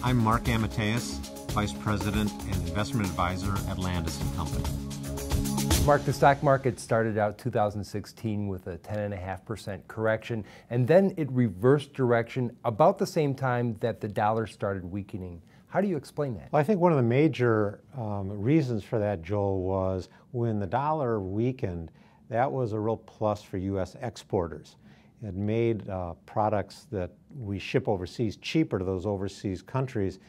I'm Mark Amateus, Vice President and Investment Advisor at Landis & Company. Mark, the stock market started out 2016 with a 10.5% correction, and then it reversed direction about the same time that the dollar started weakening. How do you explain that? Well, I think one of the major reasons for that, Joel, was when the dollar weakened, that was a real plus for U.S. exporters. It made products that we ship overseas cheaper to those overseas countries,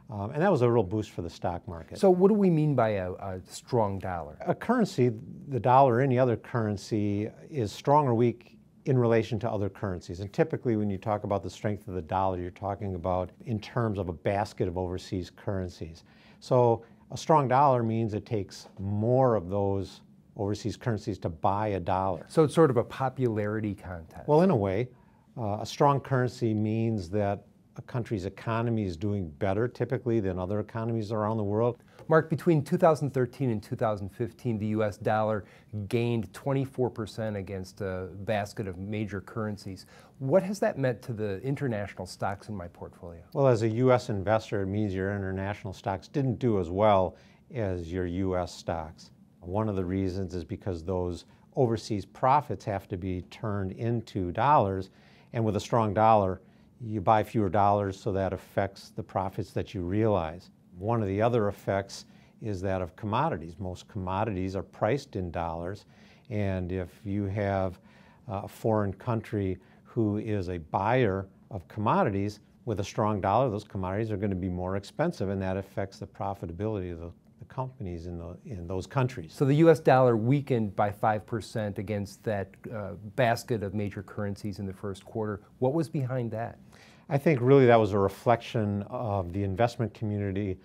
and that was a real boost for the stock market. So what do we mean by a strong dollar? A currency, the dollar or any other currency, is strong or weak in relation to other currencies. And typically when you talk about the strength of the dollar, you're talking about in terms of a basket of overseas currencies. So a strong dollar means it takes more of those overseas currencies to buy a dollar. So it's sort of a popularity contest. Well, in a way, a strong currency means that a country's economy is doing better typically than other economies around the world. Mark, between 2013 and 2015, the U.S. dollar gained 24% against a basket of major currencies. What has that meant to the international stocks in my portfolio? Well, as a U.S. investor, it means your international stocks didn't do as well as your U.S. stocks. One of the reasons is because those overseas profits have to be turned into dollars, and with a strong dollar, you buy fewer dollars, so that affects the profits that you realize. One of the other effects is that of commodities. Most commodities are priced in dollars, and if you have a foreign country who is a buyer of commodities, with a strong dollar, those commodities are going to be more expensive, and that affects the profitability of the companies in those countries. So the U.S. dollar weakened by 5% against that basket of major currencies in the first quarter. What was behind that? I think really that was a reflection of the investment community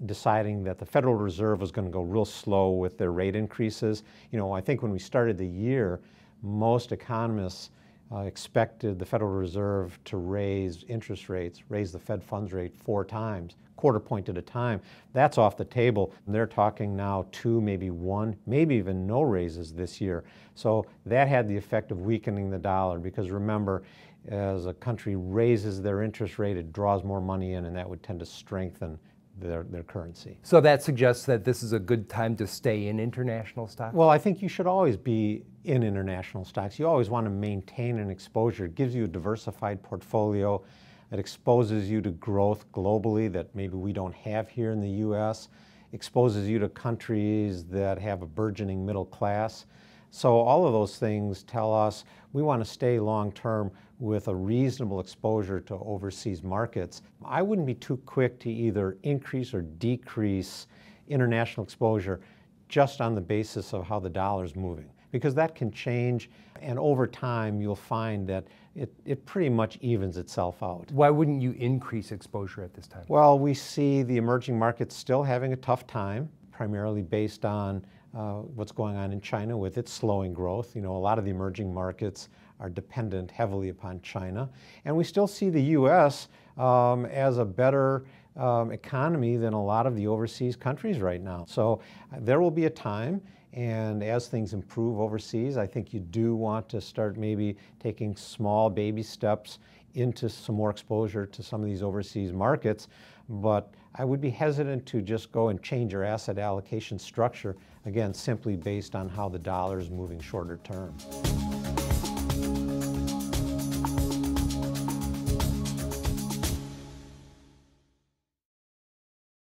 deciding that the Federal Reserve was going to go real slow with their rate increases. You know, I think when we started the year, most economists expected the Federal Reserve to raise interest rates, raise the Fed funds rate 4 times, quarter point at a time. That's off the table. They're talking now 2, maybe 1, maybe even no raises this year. So that had the effect of weakening the dollar, because remember, as a country raises their interest rate, it draws more money in, and that would tend to strengthen their currency. So that suggests that this is a good time to stay in international stocks? Well, I think you should always be in international stocks. You always want to maintain an exposure. It gives you a diversified portfolio. It exposes you to growth globally that maybe we don't have here in the U.S., exposes you to countries that have a burgeoning middle class. So all of those things tell us we want to stay long-term with a reasonable exposure to overseas markets. I wouldn't be too quick to either increase or decrease international exposure just on the basis of how the dollar is moving, because that can change, and over time you'll find that it pretty much evens itself out. Why wouldn't you increase exposure at this time? Well, we see the emerging markets still having a tough time, primarily based on what's going on in China with its slowing growth. You know, a lot of the emerging markets are dependent heavily upon China. And we still see the U.S. As a better economy than a lot of the overseas countries right now. So there will be a time, and as things improve overseas, I think you do want to start maybe taking small baby steps into some more exposure to some of these overseas markets. But I would be hesitant to just go and change your asset allocation structure, again, simply based on how the dollar is moving shorter term.